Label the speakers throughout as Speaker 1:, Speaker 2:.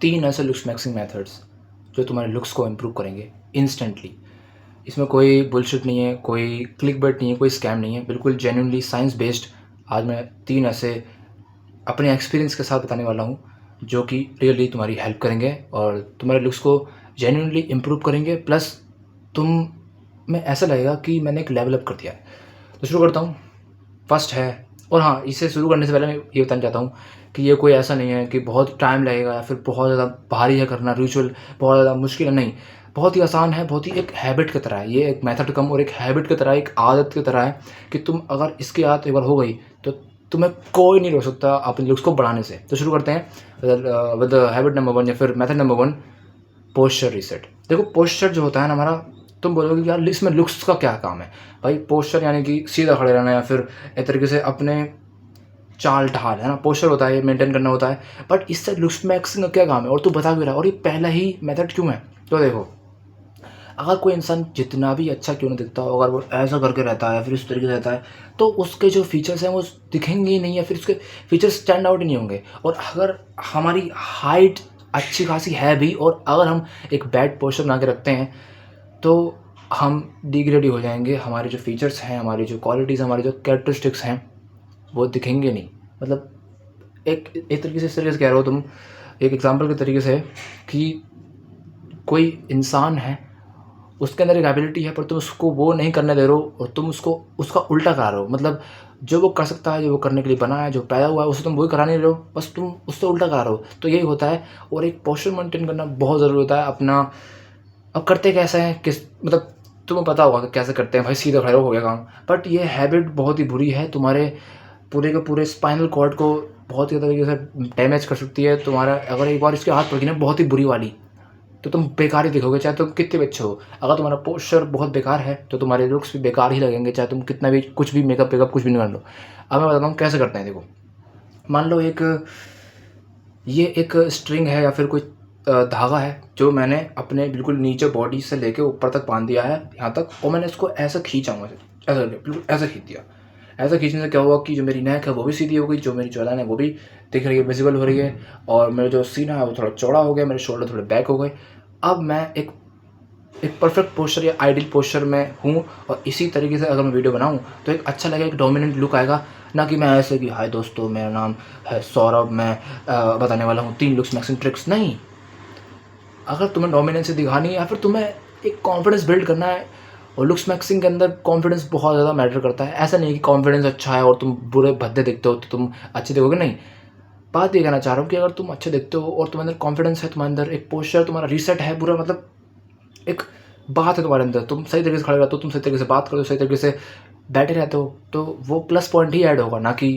Speaker 1: 3 ऐसे looks maxing methods जो तुम्हारे लुक्स को इम्प्रूव करेंगे इंस्टेंटली। इसमें कोई बुलशिट नहीं है, कोई क्लिकबेट नहीं है, कोई स्कैम नहीं है, बिल्कुल जेन्युइनली साइंस बेस्ड। आज मैं 3 ऐसे अपने एक्सपीरियंस के साथ बताने वाला हूँ जो कि रियली तुम्हारी हेल्प करेंगे और तुम्हारे लुक्स को जेन्युइनली इम्प्रूव करेंगे। प्लस तुम में ऐसा लगेगा कि मैंने एक लेवल अप कर दिया है। तो शुरू करता हूँ। फर्स्ट है, और हाँ, इसे शुरू करने से पहले मैं ये बताना चाहता हूँ कि ये कोई ऐसा नहीं है कि बहुत टाइम लगेगा या फिर बहुत ज़्यादा भारी है करना, रिचुअल बहुत ज़्यादा मुश्किल है, नहीं। बहुत ही आसान है, बहुत ही एक हैबिट की तरह है। ये एक मेथड कम और एक हैबिट की तरह है, एक आदत की तरह है कि तुम अगर इसकी आदत एक बार हो गई तो तुम्हें कोई नहीं रोक सकता अपने लुक्स को बढ़ाने से। तो शुरू करते हैं विद हैबिट नंबर 1 या फिर मेथड नंबर 1, पोस्चर रीसेट। देखो, पोस्चर जो होता है ना हमारा, तुम बोलोगे कि यार इसमें लुक्स का क्या काम है। भाई पोस्चर यानी कि सीधा खड़े रहना या फिर एक तरीके से अपने चाल ढाल, है ना, पोस्चर होता है, ये मेंटेन करना होता है। बट इससे लुक्स मैक्सिंग का क्या काम है और तू बता भी रहा है, और ये पहला ही मेथड क्यों है। तो देखो, अगर कोई इंसान जितना भी अच्छा क्यों नहीं दिखता हो, अगर वो ऐसा करके रहता है फिर इस तरीके से रहता है, तो उसके जो फीचर्स हैं वो दिखेंगे ही नहीं, या फिर उसके फीचर्स स्टैंड आउट ही नहीं होंगे। और अगर हमारी हाइट अच्छी खासी है भी और अगर हम एक बैड पोस्चर बना के रखते हैं तो हम डिग्रेड ही हो जाएंगे। हमारे जो फीचर्स हैं, हमारी जो क्वालिटीज़, हमारे जो कैरेक्टरिस्टिक्स हैं, वो दिखेंगे नहीं। मतलब एक एक तरीके से इस तरीके से कह रहे हो तुम, एक एग्जांपल के तरीके से, कि कोई इंसान है, उसके अंदर एक एबिलिटी है पर तुम उसको वो नहीं करने दे रहे हो और तुम उसको उसका उल्टा करा रहे हो। मतलब जो वो कर सकता है, जो वो करने के लिए बना है, जो पैदा हुआ है, उसे तुम वही करा नहीं रहे हो, बस तुम उससे उल्टा करा रहे हो। तो यही होता है। और एक पोस्चर मेंटेन करना बहुत ज़रूरी होता है अपना। अब करते कैसे हैं, किस मतलब तुम्हें पता होगा कि कैसे करते हैं। भाई सीधे खड़े हो गया काम। बट ये हैबिट बहुत ही बुरी है, तुम्हारे पूरे के पूरे स्पाइनल कॉर्ड को बहुत ही तरीके से डैमेज कर सकती है। तुम्हारा अगर एक बार इसके हाथ पड़ गई ना बहुत ही बुरी वाली, तो तुम बेकार ही दिखोगे, चाहे तुम कितने भी अच्छे हो। अगर तुम्हारा पोस्चर बहुत बेकार है तो तुम्हारे लुक्स भी बेकार ही लगेंगे, चाहे तुम कितना भी कुछ भी मेकअप वेकअप कुछ भी नहीं कर लो। अब मैं बताता हूँ कैसे करते हैं। देखो, मान लो ये एक स्ट्रिंग है या फिर कोई धागा है जो मैंने अपने बिल्कुल नीचे बॉडी से लेके ऊपर तक बांध दिया है यहाँ तक, और मैंने इसको ऐसा खींचा हूँ, ऐसा बिल्कुल ऐसा खींच दिया। ऐसा खींचने से क्या हुआ कि जो मेरी नेक है वो भी सीधी हो गई, जो मेरी जॉलाइन है वो भी दिख रही है, विजिबल हो रही है, और मेरा जो सीना है वो थोड़ा चौड़ा हो गया, मेरे शोल्डर थोड़े बैक हो गए। अब मैं एक एक परफेक्ट पोस्चर या आइडियल पोस्चर में हूँ। और इसी तरीके से अगर मैं वीडियो बनाऊँ तो एक अच्छा लगेगा, एक डोमिनेंट लुक आएगा। ना कि मैं ऐसे कि हाय दोस्तों मेरा नाम है सौरभ, मैं बताने वाला हूँ 3 लुक्स मैक्सिंग ट्रिक्स। नहीं, अगर तुम्हें डोमिनेंस दिखानी है या फिर तुम्हें एक कॉन्फिडेंस बिल्ड करना है, और लुक्स मैक्सिंग के अंदर कॉन्फिडेंस बहुत ज़्यादा मैटर करता है। ऐसा नहीं कि कॉन्फिडेंस अच्छा है और तुम बुरे भद्दे दिखते हो तो तुम अच्छे दिखोगे, नहीं। बात ये कहना चाह रहा हूँ कि अगर तुम अच्छे दिखते हो और तुम्हारे अंदर कॉन्फिडेंस है, तुम्हारे अंदर एक पोस्चर तुम्हारा रीसेट है पूरा, मतलब एक बात है तुम्हारे अंदर, तुम सही तरीके से खड़े रहते हो, तुम सही तरीके से बात करते हो, सही तरीके से बैठे रहते हो, तो वो प्लस पॉइंट ही ऐड होगा, ना कि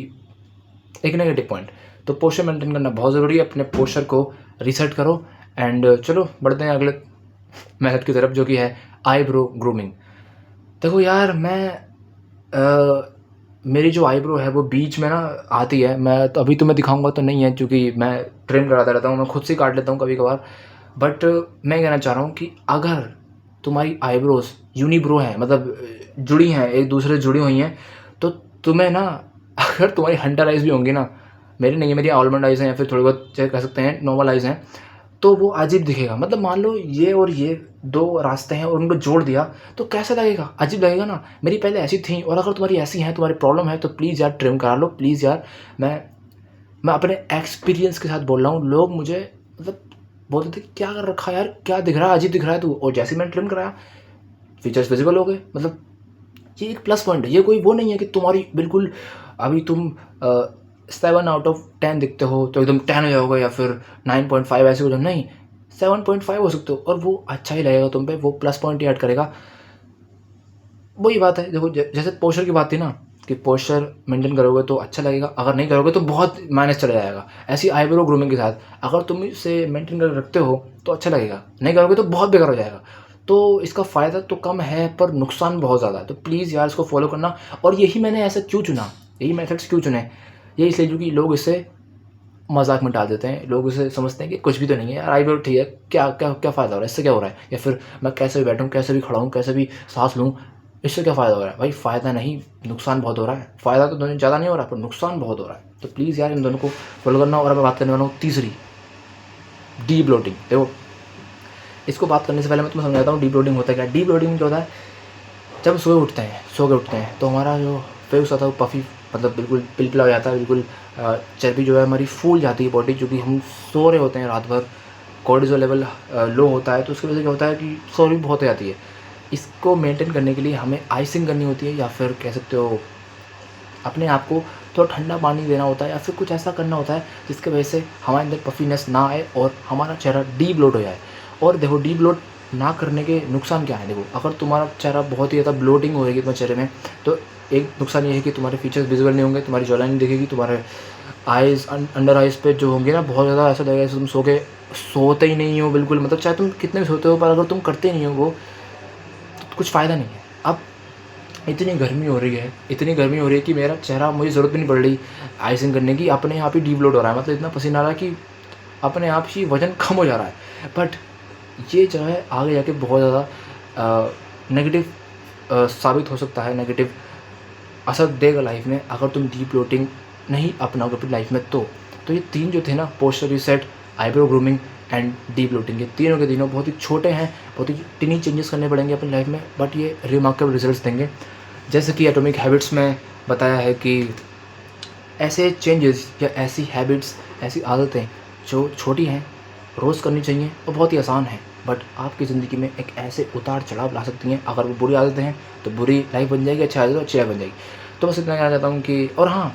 Speaker 1: एक नेगेटिव पॉइंट। तो पोस्चर मेंटेन करना बहुत ज़रूरी है। अपने पोस्चर को रीसेट करो। एंड चलो बढ़ते हैं अगले मेथड की तरफ, जो कि है आईब्रो ग्रूमिंग। देखो यार, मेरी जो आईब्रो है वो बीच में ना आती है। मैं तो अभी तुम्हें दिखाऊंगा तो नहीं है, क्योंकि मैं ट्रिम कराता रहता हूँ, मैं खुद से काट लेता हूँ कभी कभार। बट मैं कहना चाह रहा हूँ कि अगर तुम्हारी आईब्रोज यूनिब्रो हैं, मतलब जुड़ी हैं, एक दूसरे से जुड़ी हुई हैं, तो तुम्हें ना अगर तुम्हारी हंटर आइज़ भी होंगी ना, मेरी नहीं है, मेरी आलमंड आइज़ हैं या फिर थोड़ी बहुत चाहे कह सकते हैं नॉर्मल आइज़ हैं, तो वो अजीब दिखेगा। मतलब मान लो ये और ये 2 रास्ते हैं और उनको जोड़ दिया तो कैसा लगेगा, अजीब लगेगा ना। मेरी पहले ऐसी थी, और अगर तुम्हारी ऐसी हैं, तुम्हारी प्रॉब्लम है, तो प्लीज़ यार ट्रिम करा लो, प्लीज़ यार। मैं अपने एक्सपीरियंस के साथ बोल रहा हूँ। लोग मुझे मतलब बोलते थे क्या कर रखा है यार, क्या दिख रहा है, अजीब दिख रहा है तू, और जैसे ही मैंने ट्रिम कराया फीचर्स विजिबल हो गए। मतलब ये एक प्लस पॉइंट है। ये कोई वो नहीं है कि तुम्हारी बिल्कुल अभी तुम 7/10 दिखते हो तो एकदम 10 हो जाओगे, या फिर 9.5 ऐसे हो जाओ, नहीं। 7.5 हो सकते हो और वो अच्छा ही लगेगा तुम पे, वो प्लस पॉइंट ही ऐड करेगा। वही बात है। देखो, जैसे पोस्चर की बात थी ना, कि पोस्चर मेंटेन करोगे तो अच्छा लगेगा, अगर नहीं करोगे तो बहुत माइनस चला जाएगा। ऐसी आईब्रो ग्रूमिंग के साथ, अगर तुम इसे मेंटेन कर रखते हो तो अच्छा लगेगा, नहीं करोगे तो बहुत बेकार हो जाएगा। तो इसका फ़ायदा तो कम है पर नुकसान बहुत ज़्यादा है। तो प्लीज़ यार इसको फॉलो करना। और यही मैंने ऐसा क्यों चुना, यही मेथड्स क्यों चुने, ये इसलिए क्योंकि लोग इसे मजाक में डाल देते हैं। लोग इसे समझते हैं कि कुछ भी तो नहीं है यार, आईब्रो ठीक है, क्या क्या क्या फ़ायदा हो रहा है, इससे क्या हो रहा है, या फिर मैं कैसे भी बैठूँ, कैसे भी खड़ा हूँ, कैसे भी सांस लूँ, इससे क्या फ़ायदा हो रहा है। भाई फ़ायदा नहीं, नुकसान बहुत हो रहा है। फ़ायदा तो दोनों ज़्यादा नहीं हो रहा पर नुकसान बहुत हो रहा है। तो प्लीज़ यार इन दोनों को फॉलो करना। और अब मैं बात करने वाला हूँ तीसरी, डी ब्लोटिंग। देखो, इसको बात करने से पहले मैं तुम्हें समझाता हूँ डी ब्लोटिंग होता है क्या। डी ब्लोटिंग क्या होता है, जब सो के उठते हैं तो हमारा जो फेस होता है वो पफ़ी, मतलब बिल्कुल पिलपिला हो जाता है, बिल्कुल चर्बी जो है हमारी फूल जाती है बॉडी, क्योंकि हम सो रहे होते हैं रात भर, कॉर्टिसोल लेवल लो होता है, तो उसकी वजह से क्या होता है कि सोरी बहुत हो जाती है। इसको मेंटेन करने के लिए हमें आइसिंग करनी होती है, या फिर कह सकते हो अपने आप को थोड़ा ठंडा पानी देना होता है, या फिर कुछ ऐसा करना होता है जिसकी वजह से हमारे अंदर पफीनेस ना आए और हमारा चेहरा डी ब्लोट हो जाए। और देखो, डी ब्लोट ना करने के नुकसान क्या है। देखो, अगर तुम्हारा चेहरा बहुत ही ज़्यादा ब्लोटिंग होएगी तुम्हारे चेहरे में, तो एक नुकसान ये है कि तुम्हारे फीचर्स विजिबल नहीं होंगे, तुम्हारी जॉलाइन नहीं दिखेगी, तुम्हारे आइज़ अंडर आइज़ पे जो होंगे ना, बहुत ज़्यादा ऐसा लगेगा जैसे तुम सोते ही नहीं हो बिल्कुल, मतलब चाहे तुम कितने भी सोते हो, पर अगर तुम करते नहीं हो वो, तो कुछ फ़ायदा नहीं है। अब इतनी गर्मी हो रही है कि मेरा चेहरा, मुझे ज़रूरत भी नहीं पड़ रही आइसिंग करने की, अपने आप ही डीप लोड हो रहा है, मतलब इतना पसीना आ रहा है कि अपने आप ही वज़न कम हो जा रहा है। बट ये जो है आगे जाके बहुत ज़्यादा नेगेटिव साबित हो सकता है, नेगेटिव असर देगा लाइफ में, अगर तुम डीप ब्लोटिंग नहीं अपनाओगे अपनी लाइफ में। तो ये 3 जो थे ना, posture reset, eyebrow grooming and deep bloating, ये तीनों के तीनों बहुत ही छोटे हैं, बहुत ही टिनी चेंजेस करने पड़ेंगे अपनी लाइफ में, बट ये रिमार्केबल रिजल्ट्स देंगे। जैसे कि एटॉमिक हैबिट्स में बताया है कि ऐसे चेंजेस या ऐसी हैबिट्स, ऐसी आदतें जो छोटी हैं, रोज़ करनी चाहिए और बहुत ही आसान है, बट आपकी ज़िंदगी में एक ऐसे उतार चढ़ाव ला सकती हैं। अगर वो बुरी आदतें हैं तो बुरी लाइफ बन जाएगी, अच्छी आदत तो अच्छी लाइफ बन जाएगी। तो बस इतना कहना चाहता हूँ कि, और हाँ,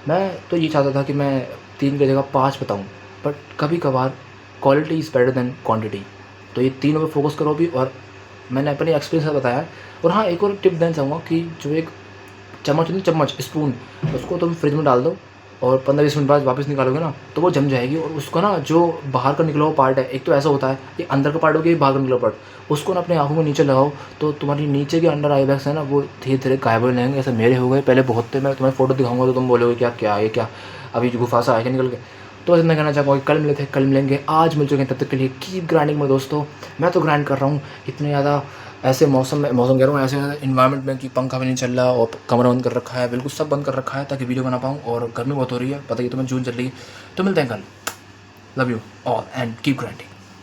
Speaker 1: मैं तो ये चाहता था कि मैं 3 की जगह 5 बताऊँ, बट कभी कभार quality is better than quantity. तो ये तीनों पे फोकस करो भी, और मैंने अपने एक्सपीरियंस से बताया है। और हाँ, एक और टिप देना चाहूँगा कि जो एक चम्मच स्पून, उसको तुम फ्रिज में डाल दो और 15-20 मिनट बाद वापस निकालोगे ना, तो वो जम जाएगी। और उसको ना, जो बाहर का निकला हुआ पार्ट है, एक तो ऐसा होता है, एक अंदर का पार्ट हो गया, एक बाहर का निकला पार्ट, उसको ना अपने आँखों के नीचे लगाओ, तो तुम्हारी नीचे के अंडर आई बैग्स है ना, वो धीरे धीरे गायब होने लगेंगे। ऐसे मेरे हो गए, पहले बहुत थे, मैं तुम्हें फ़ोटो दिखाऊंगा तो तुम बोलोगे क्या क्या ये क्या, अभी गुफा से आके निकल के। तो बस मैं कहना चाहूँगा कि कल मिले थे, कल मिलेंगे, आज मिल चुके हैं, तब तक के लिए कीप ग्राइंडिंग में दोस्तों। मैं तो ग्राइंड कर रहा हूँ इतने ज़्यादा, ऐसे मौसम कह रहा हूँ, ऐसे इन्वायरमेंट में कि पंखा भी नहीं चल रहा और कमरा बंद कर रखा है, बिल्कुल सब बंद कर रखा है ताकि वीडियो बना पाऊँ, और गर्मी बहुत हो रही है, पता ही तो मैं जून चल रही है। तो मिलते हैं कल। Love you all and keep grinding.